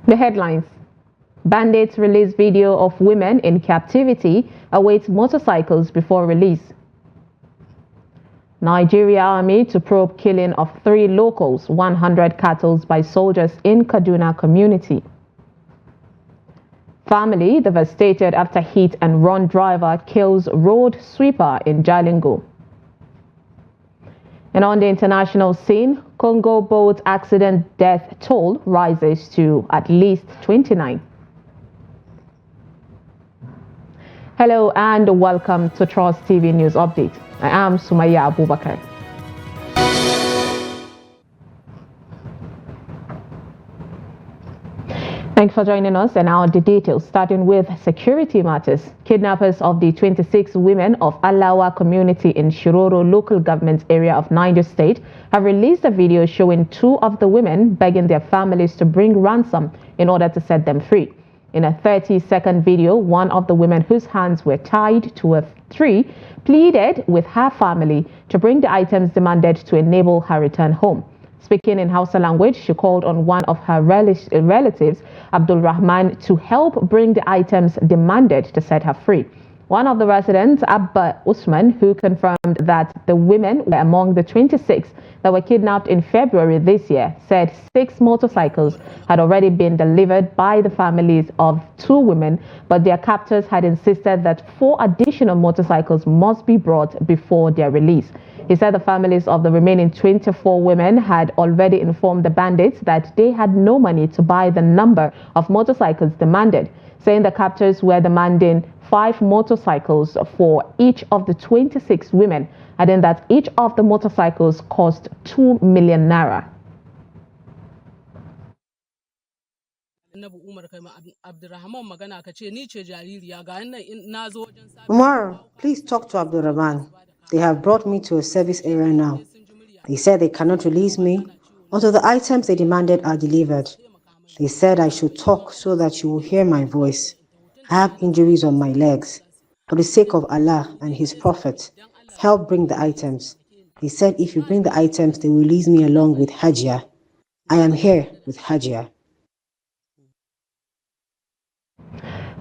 The headlines. Bandits release video of women in captivity, awaits motorcycles before release. Nigeria Army to probe killing of 3 locals, 100 cattle by soldiers in Kaduna community. Family devastated after hit and run driver kills road sweeper in Jalingo. And on the international scene, Congo boat accident death toll rises to at least 29. Hello and welcome to Trust TV News Update. I am Sumaya Abubakar. Thanks for joining us, and now the details, starting with security matters. Kidnappers of the 26 women of Alawa community in Shiroro local government area of Niger State have released a video showing 2 of the women begging their families to bring ransom in order to set them free. In a 30-second video, one of the women whose hands were tied to a tree pleaded with her family to bring the items demanded to enable her return home. Speaking in Hausa language, she called on one of her relatives, Abdul Rahman, to help bring the items demanded to set her free. One of the residents, Abba Usman, who confirmed that the women were among the 26 that were kidnapped in February this year, said 6 motorcycles had already been delivered by the families of 2 women, but their captors had insisted that 4 additional motorcycles must be brought before their release. He said the families of the remaining 24 women had already informed the bandits that they had no money to buy the number of motorcycles demanded, saying the captors were demanding 5 motorcycles for each of the 26 women, adding that each of the motorcycles cost 2 million naira. Umar, please talk to Abdul Rahman. They have brought me to a service area now. They said they cannot release me until the items they demanded are delivered. They said I should talk so that you will hear my voice. I have injuries on my legs. For the sake of Allah and His Prophet, help bring the items. They said if you bring the items, they will release me along with Hajia. I am here with Hajia.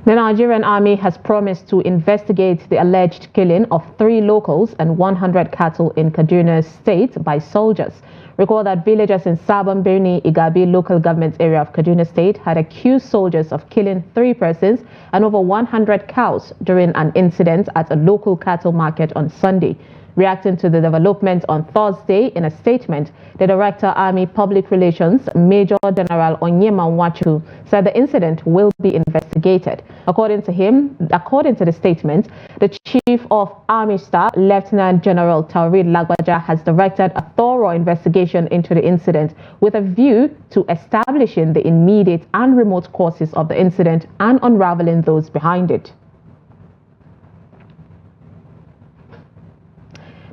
The Nigerian Army has promised to investigate the alleged killing of 3 locals and 100 cattle in Kaduna State by soldiers. Recall that villagers in Sabon Birni, Igabi local government area of Kaduna State had accused soldiers of killing 3 persons and over 100 cows during an incident at a local cattle market on Sunday. Reacting to the development on Thursday, in a statement, the Director, Army Public Relations, Major General Onyema Nwachu, said the incident will be investigated. According to the statement, the Chief of Army Staff, Lieutenant General Taurid Lagbaja, has directed a thorough investigation into the incident with a view to establishing the immediate and remote causes of the incident and unraveling those behind it.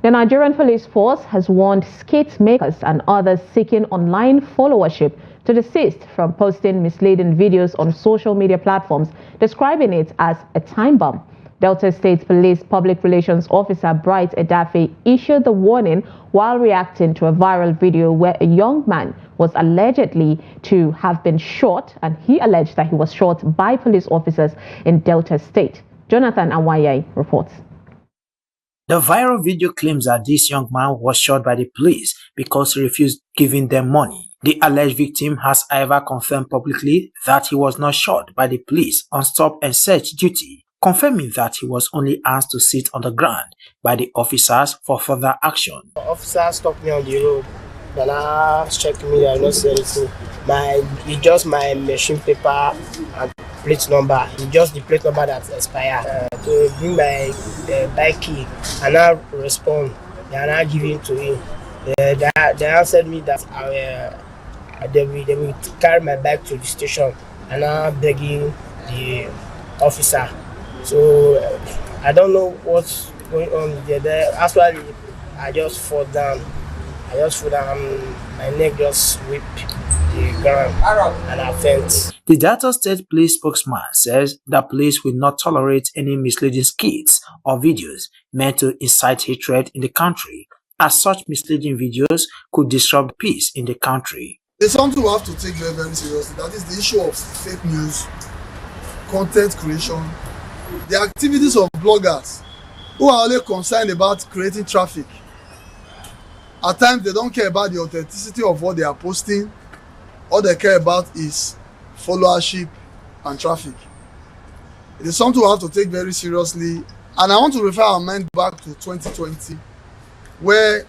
The Nigerian police force has warned skit makers and others seeking online followership to desist from posting misleading videos on social media platforms, describing it as a time bomb. Delta State Police Public Relations Officer Bright Edafe issued the warning while reacting to a viral video where a young man was allegedly to have been shot, and he alleged that he was shot by police officers in Delta State. Jonathan Awaye reports. The viral video claims that this young man was shot by the police because he refused giving them money. The alleged victim has however confirmed publicly that he was not shot by the police on stop and search duty, confirming that he was only asked to sit on the ground by the officers for further action. The officer stopped me on the road. Then I checked me, I not say anything. It's just my machine paper and plate number. It's just the plate number that expired. To bring my bike key and I respond, and I give it to him. They answered me that they will carry my bike to the station, and I'm begging the officer. So I don't know what's going on there. Actually, I just fall down. My neck just whipped the ground and I faint. The Delta State Police spokesman says the police will not tolerate any misleading skits or videos meant to incite hatred in the country, as such misleading videos could disrupt peace in the country. There's something we have to take very, very seriously. That is the issue of fake news, content creation, the activities of bloggers who are only concerned about creating traffic. At times, they don't care about the authenticity of what they are posting. All they care about is followership and traffic. It is something we have to take very seriously. And I want to refer our mind back to 2020, where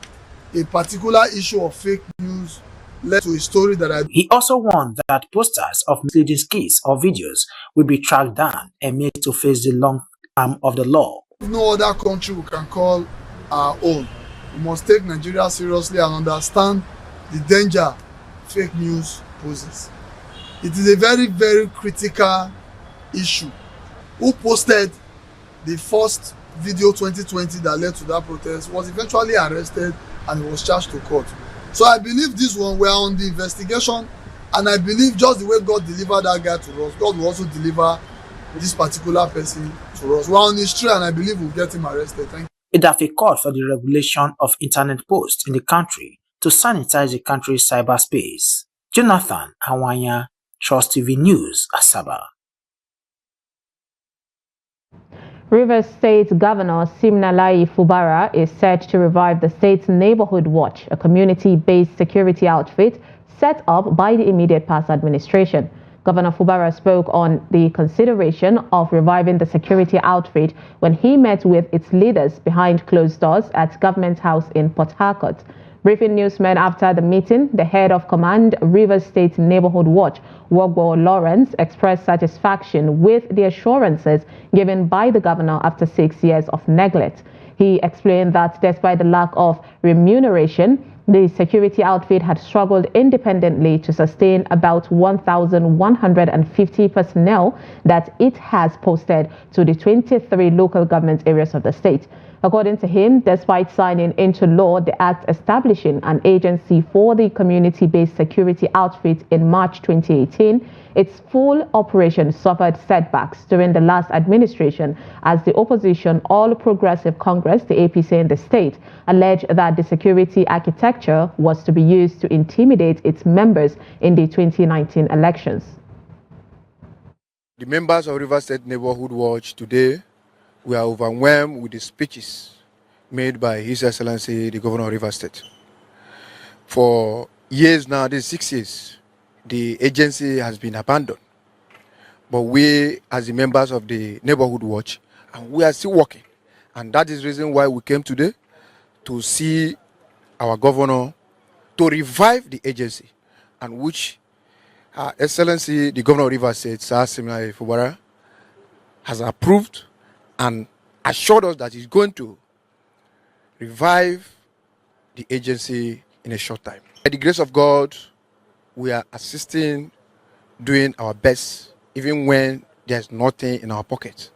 a particular issue of fake news led to a story that He also warned that posters of misleading skits or videos will be tracked down and made to face the long arm of the law. no other country we can call our own. We must take Nigeria seriously and understand the danger fake news poses. It is a very, very critical issue. Who posted the first video 2020 that led to that protest was eventually arrested and was charged to court. So I believe this one, we are on the investigation, and I believe just the way God delivered that guy to us, God will also deliver this particular person to us. We're on his trail, and I believe we'll get him arrested. Thank you. Idafe called for the regulation of internet posts in the country to sanitize the country's cyberspace. Jonathan Awanya, Trust TV News, Asaba. Rivers State Governor Siminalayi Fubara is set to revive the state's Neighborhood Watch, a community-based security outfit set up by the immediate past administration. Governor Fubara spoke on the consideration of reviving the security outfit when he met with its leaders behind closed doors at Government House in Port Harcourt. Briefing newsmen after the meeting, the head of command, Rivers State Neighborhood Watch, Wogbo Lawrence, expressed satisfaction with the assurances given by the governor after 6 years of neglect. He explained that despite the lack of remuneration, the security outfit had struggled independently to sustain about 1,150 personnel that it has posted to the 23 local government areas of the state. According to him, despite signing into law the act establishing an agency for the community-based security outfit in March 2018, its full operation suffered setbacks during the last administration as the opposition All Progressive Congress, the APC in the state, alleged that the security architecture was to be used to intimidate its members in the 2019 elections. The members of Rivers State Neighborhood Watch today, we are overwhelmed with the speeches made by His Excellency, the Governor of Rivers State. For years now, this 6 years, the agency has been abandoned. But we, as the members of the Neighborhood Watch, and we are still working. And that is the reason why we came today to see our governor to revive the agency, and which Her Excellency, the Governor of Rivers State, Sir Siminalayi Fubara, has approved and assured us that he's going to revive the agency in a short time. By the grace of God, we are assisting, doing our best, even when there's nothing in our pockets.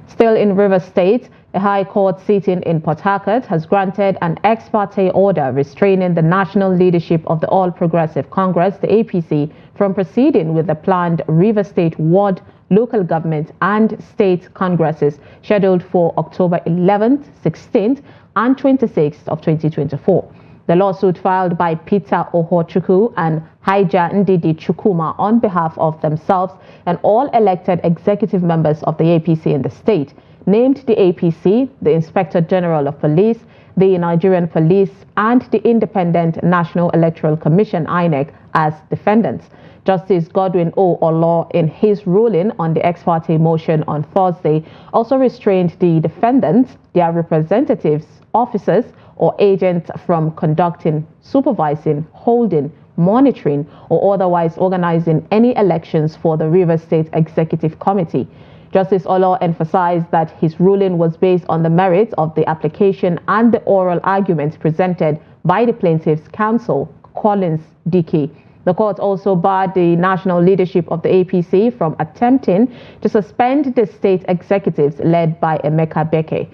Still in Rivers State, a High Court sitting in Port Harcourt has granted an ex parte order restraining the national leadership of the All Progressive Congress, the APC, from proceeding with the planned Rivers State ward, local government and state congresses scheduled for October 11th, 16th and 26th of 2024. The lawsuit filed by Peter Ohochukwu and Haija Ndidi Chukuma on behalf of themselves and all elected executive members of the APC in the state named the APC, the Inspector General of Police, the Nigerian Police and the Independent National Electoral Commission (INEC) as defendants. Justice Godwin O. Olo, in his ruling on the ex parte motion on Thursday, also restrained the defendants, their representatives, officers, or agents from conducting, supervising, holding, monitoring, or otherwise organizing any elections for the Rivers State Executive Committee. Justice Olo emphasized that his ruling was based on the merits of the application and the oral arguments presented by the plaintiff's counsel, Collins Dickey. The court also barred the national leadership of the APC from attempting to suspend the state executives led by Emeka Beke.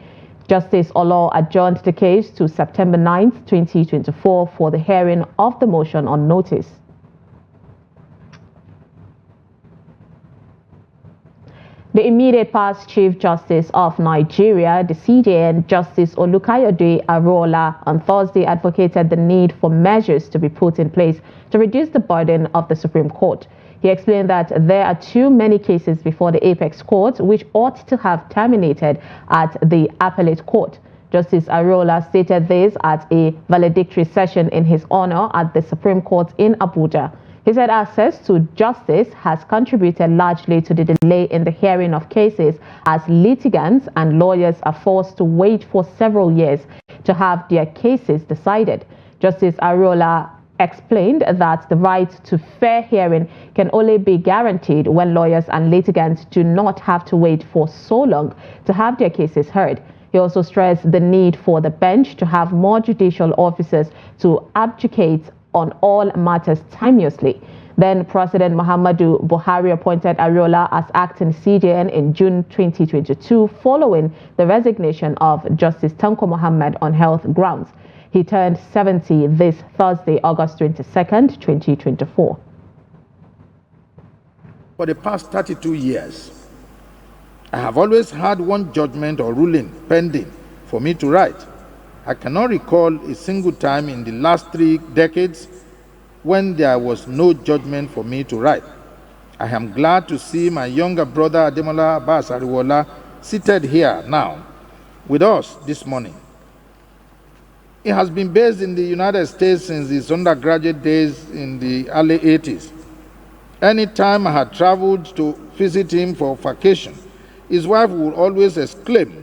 Justice Olo adjourned the case to September 9, 2024 for the hearing of the motion on notice. The immediate past Chief Justice of Nigeria, the CJN, Justice Olukayode Arola, on Thursday advocated the need for measures to be put in place to reduce the burden of the Supreme Court. He explained that there are too many cases before the Apex Court which ought to have terminated at the Appellate Court. Justice Arola stated this at a valedictory session in his honor at the Supreme Court in Abuja. He said access to justice has contributed largely to the delay in the hearing of cases, as litigants and lawyers are forced to wait for several years to have their cases decided. Justice Arola explained that the right to fair hearing can only be guaranteed when lawyers and litigants do not have to wait for so long to have their cases heard. He also stressed the need for the bench to have more judicial officers to adjudicate on all matters timeously. Then President Muhammadu Buhari appointed Arola as acting CJN in June 2022 following the resignation of Justice Tanko Muhammad on health grounds. He turned 70 this Thursday, August 22nd, 2024. For the past 32 years, I have always had one judgment or ruling pending for me to write. I cannot recall a single time in the last 3 decades when there was no judgment for me to write. I am glad to see my younger brother Ademola Abbas Ariwola seated here now with us this morning. He has been based in the United States since his undergraduate days in the early 80s. Anytime I had traveled to visit him for vacation, his wife would always exclaim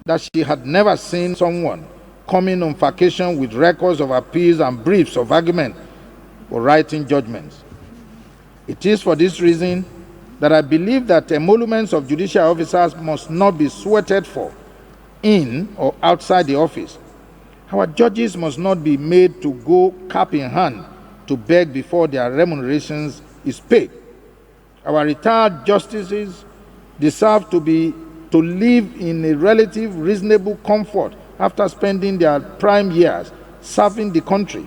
that she had never seen someone coming on vacation with records of appeals and briefs of argument or writing judgments. It is for this reason that I believe that emoluments of judicial officers must not be sweated for in or outside the office. Our judges must not be made to go cap in hand to beg before their remunerations is paid. Our retired justices deserve to live in a relative reasonable comfort after spending their prime years serving the country.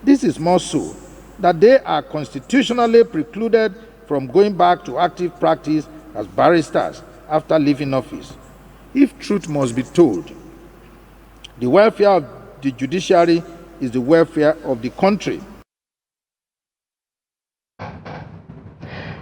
This is more so that they are constitutionally precluded from going back to active practice as barristers after leaving office. If truth must be told, the welfare of the judiciary is the welfare of the country.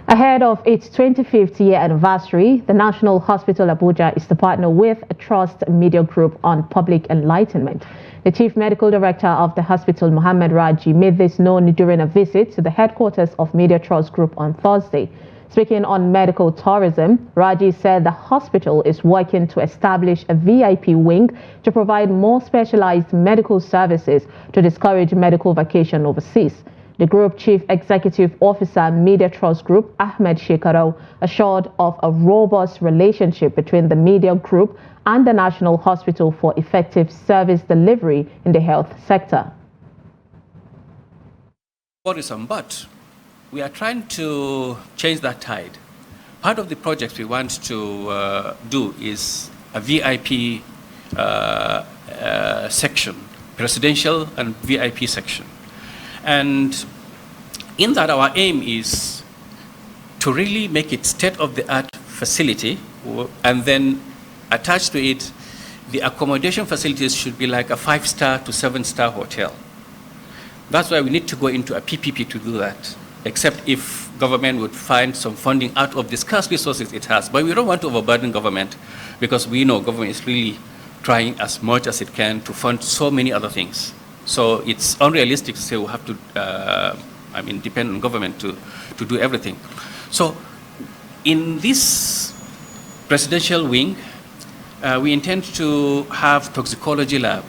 Ahead of its 25th year anniversary, the National Hospital Abuja is to partner with a Trust Media Group on public enlightenment. The Chief Medical Director of the hospital, Mohammed Raji, made this known during a visit to the headquarters of Media Trust Group on Thursday. Speaking on medical tourism, Raji said the hospital is working to establish a VIP wing to provide more specialized medical services to discourage medical vacation overseas. The Group Chief Executive Officer, Media Trust Group, Ahmed Shekarau, assured of a robust relationship between the Media Group and the National Hospital for effective service delivery in the health sector. But we are trying to change that tide. Part of the projects we want to do is a VIP section, presidential and VIP section. And in that, our aim is to really make it state-of-the-art facility, and then attached to it, the accommodation facilities should be like a 5-star to 7-star hotel. That's why we need to go into a PPP to do that, except if government would find some funding out of the scarce resources it has. But we don't want to overburden government, because we know government is really trying as much as it can to fund so many other things. So it's unrealistic to say we have to, depend on government to do everything. So in this presidential wing, we intend to have toxicology lab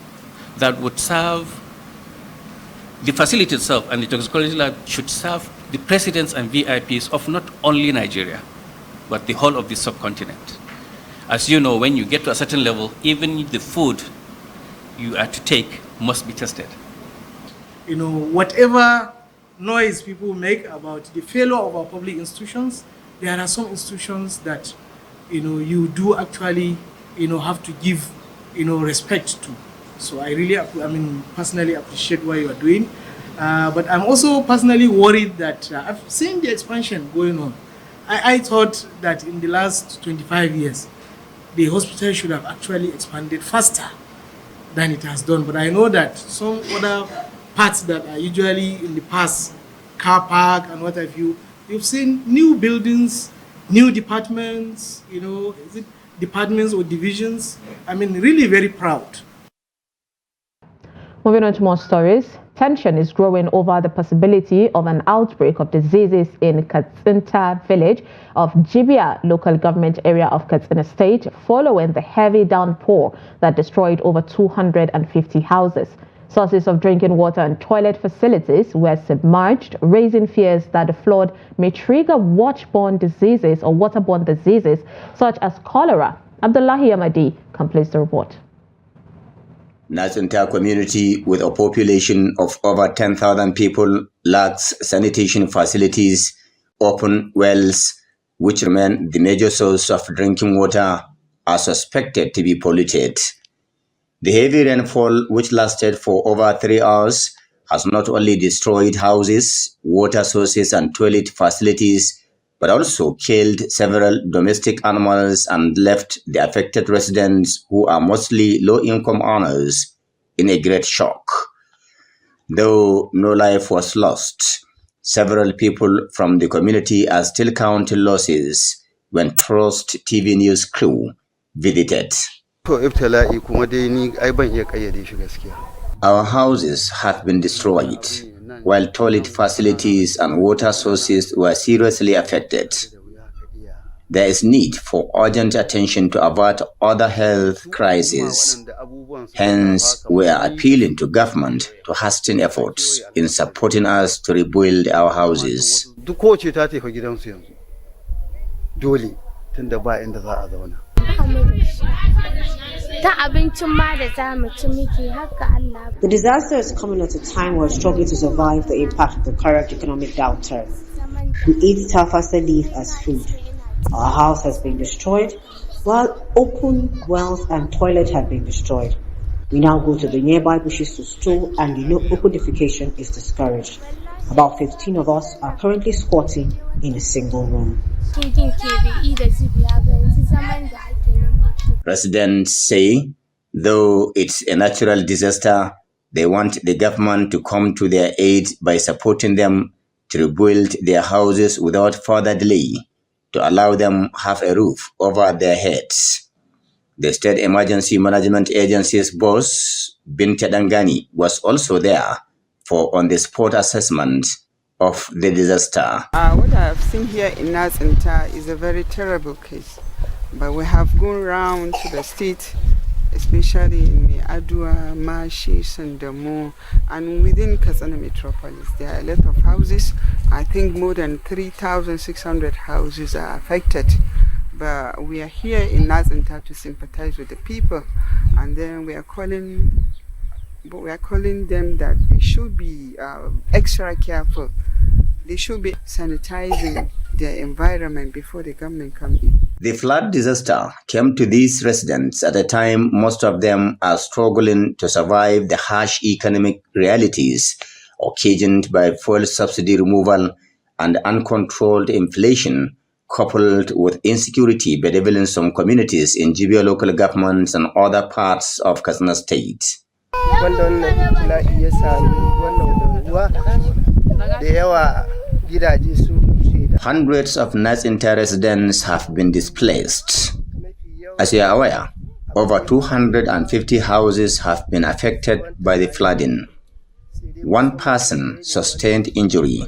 that would serve the facility itself, and the toxicology lab should serve the presidents and VIPs of not only Nigeria, but the whole of the subcontinent. As you know, when you get to a certain level, even the food you are to take must be tested. Whatever noise people make about the failure of our public institutions, there are some institutions that, you do actually, have to give, respect to. So I really, personally appreciate what you are doing. But I'm also personally worried that I've seen the expansion going on. I thought that in the last 25 years, the hospital should have actually expanded faster than it has done. But I know that some other parts that are usually in the past, car park and what have you, you've seen new buildings, new departments, is it departments or divisions? I mean, really very proud. Moving on to more stories. Tension is growing over the possibility of an outbreak of diseases in Katsinta village of Jibia local government area of Katsina state following the heavy downpour that destroyed over 250 houses. Sources of drinking water and toilet facilities were submerged, raising fears that the flood may trigger waterborne diseases such as cholera. Abdullahi Amadi completes the report. Natsinta community, with a population of over 10,000 people, lacks sanitation facilities, open wells, which remain the major source of drinking water, are suspected to be polluted. The heavy rainfall, which lasted for over 3 hours, has not only destroyed houses, water sources and toilet facilities, but also killed several domestic animals and left the affected residents, who are mostly low-income earners, in a great shock. Though no life was lost, several people from the community are still counting losses when Trust TV News crew visited. Our houses have been destroyed, while toilet facilities and water sources were seriously affected. There is need for urgent attention to avert other health crises. Hence, we are appealing to government to hasten efforts in supporting us to rebuild our houses. The disaster is coming at a time we're struggling to survive the impact of the current economic downturn. We eat tafasa leaf as food. Our house has been destroyed, while open wells and toilets have been destroyed. We now go to the nearby bushes to stool, and the open defecation is discouraged. About 15 of us are currently squatting in a single room. Residents say, though it's a natural disaster, they want the government to come to their aid by supporting them to rebuild their houses without further delay, to allow them have a roof over their heads. The State Emergency Management Agency's boss, Binta Dangani, was also there for on-the-spot assessment of the disaster. What I have seen here in Natsinta is a very terrible case, but we have gone around to the state, especially in Adua, Mashi, Sandamo, and within Katsina metropolis. There are a lot of houses. I think more than 3,600 houses are affected. But we are here in Natsinta to sympathize with the people, and then we are calling them that they should be extra careful. They should be sanitizing their environment before the government comes in. The flood disaster came to these residents at a time most of them are struggling to survive the harsh economic realities occasioned by fuel subsidy removal and uncontrolled inflation, coupled with insecurity bedeviling some communities in Jibia local governments and other parts of Katsina state. Hundreds of Natsinta residents have been displaced. As you are aware, over 250 houses have been affected by the flooding. One person sustained injury,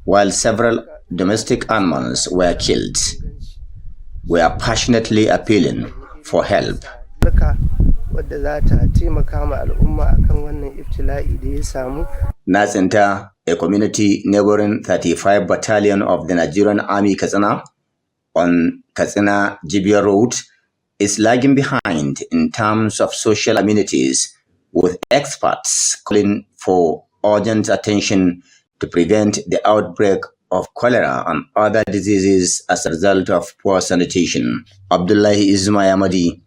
while several domestic animals were killed. We are passionately appealing for help. Natsinta, a community neighboring 35 Battalion of the Nigerian Army Katsina on Katsina Jibia Road, is lagging behind in terms of social amenities, with experts calling for urgent attention to prevent the outbreak of cholera and other diseases as a result of poor sanitation. Abdullahi Amadi,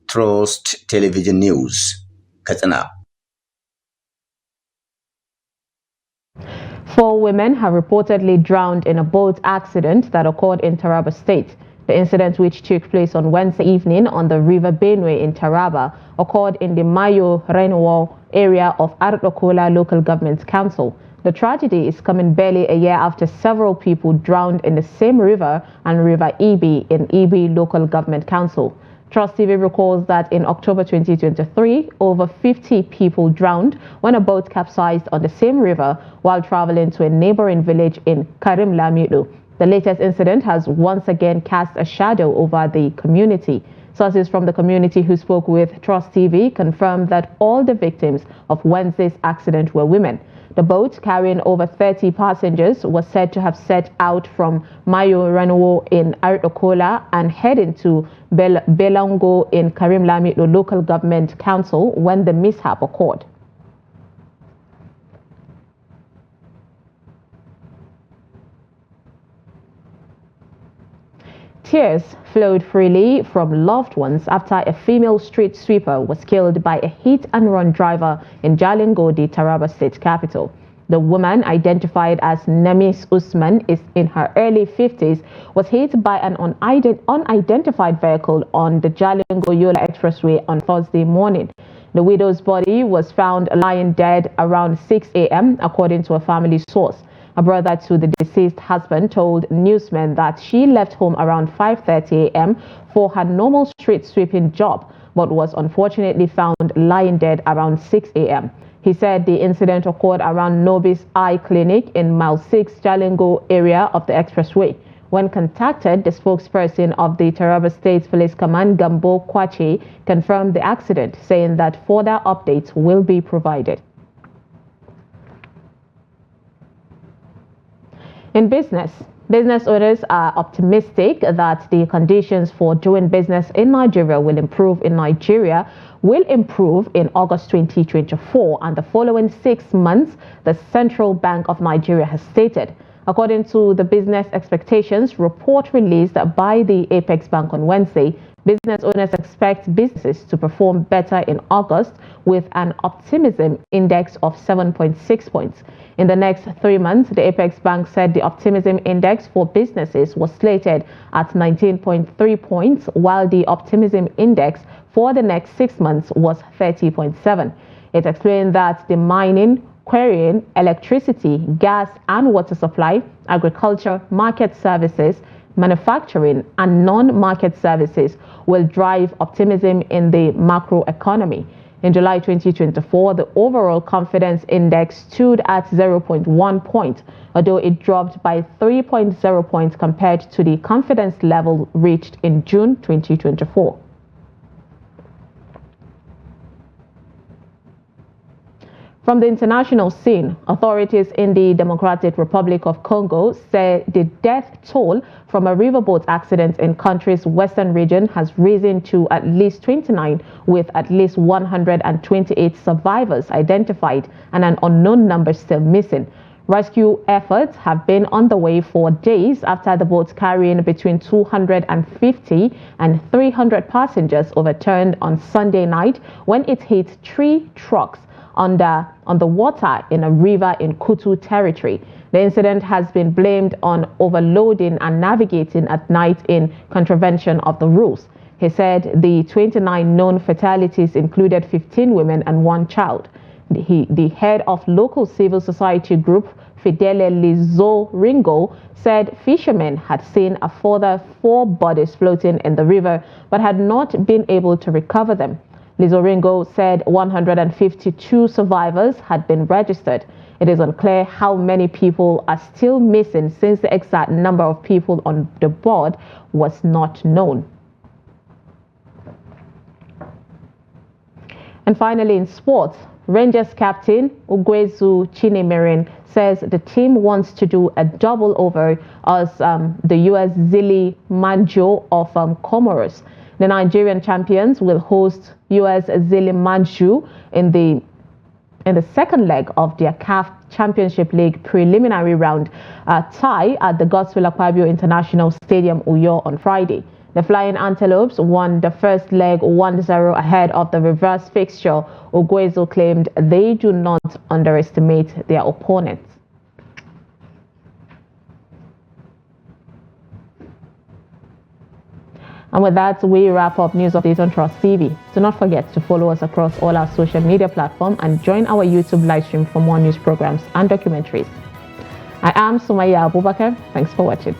Trust Television News, Katsina. 4 women have reportedly drowned in a boat accident that occurred in Taraba State. The incident, which took place on Wednesday evening on the River Benue in Taraba, occurred in the Mayo Renewal area of Ardokola Local Government Council. The tragedy is coming barely a year after several people drowned in the same river and River Ibi in Ibi Local Government Council. Trust TV recalls that in October 2023, over 50 people drowned when a boat capsized on the same river while traveling to a neighboring village in Karim Lamido. The latest incident has once again cast a shadow over the community. Sources from the community who spoke with Trust TV confirmed that all the victims of Wednesday's accident were women. The boat, carrying over 30 passengers, was said to have set out from Mayo Renouo in Ardokola and heading to Belongo in Karim Lamido Local Government Council when the mishap occurred. Tears flowed freely from loved ones after a female street sweeper was killed by a hit-and-run driver in Jalingo, the Taraba state capital. The woman, identified as Nemis Usman, is in her early 50s, was hit by an unidentified vehicle on the Jalingo-Yola Expressway on Thursday morning. The widow's body was found lying dead around 6 a.m., according to a family source. A brother to the deceased husband told newsmen that she left home around 5:30 a.m. for her normal street sweeping job, but was unfortunately found lying dead around 6 a.m. He said the incident occurred around Nobis Eye Clinic in Mile 6 Jalingo area of the expressway. When contacted, the spokesperson of the Taraba State Police Command, Gambo Kwache, confirmed the accident, saying that further updates will be provided. In business owners are optimistic that the conditions for doing business in Nigeria will improve in August 2024 and the following 6 months, the Central Bank of Nigeria has stated. According to the business expectations report released by the Apex Bank on Wednesday, business owners expect businesses to perform better in August with an optimism index of 7.6 points. In the next 3 months, the Apex Bank said the optimism index for businesses was slated at 19.3 points, while the optimism index for the next 6 months was 30.7. It explained that the mining, quarrying, electricity, gas and water supply, agriculture, market services, manufacturing and non-market services will drive optimism in the macroeconomy. In July 2024, the overall confidence index stood at 0.1 point, although it dropped by 3.0 points compared to the confidence level reached in June 2024. From the international scene, authorities in the Democratic Republic of Congo say the death toll from a riverboat accident in country's western region has risen to at least 29, with at least 128 survivors identified and an unknown number still missing. Rescue efforts have been underway for days after the boat carrying between 250 and 300 passengers overturned on Sunday night when it hit 3 trucks on the water in a river in Kutu territory. The incident has been blamed on overloading and navigating at night in contravention of the rules. He said the 29 known fatalities included 15 women and 1 child. The head of local civil society group, Fidele Lizo Ringo, said fishermen had seen a further 4 bodies floating in the river but had not been able to recover them. Lizoringo said 152 survivors had been registered. It is unclear how many people are still missing since the exact number of people on the board was not known. And finally, in sports, Rangers captain Ugwezu Chinemerin says the team wants to do a double over as the US Zili Manjo of Comoros. The Nigerian champions will host US Zili Manju in the second leg of their CAF Championship League preliminary round tie at the Godswill Akpabio International Stadium, Uyo, on Friday. The Flying Antelopes won the first leg 1-0 ahead of the reverse fixture. Ogwezo claimed they do not underestimate their opponents. And with that, we wrap up News Update on Trust TV. Do not forget to follow us across all our social media platforms and join our YouTube live stream for more news programs and documentaries. I am Sumaya Abubakar. Thanks for watching.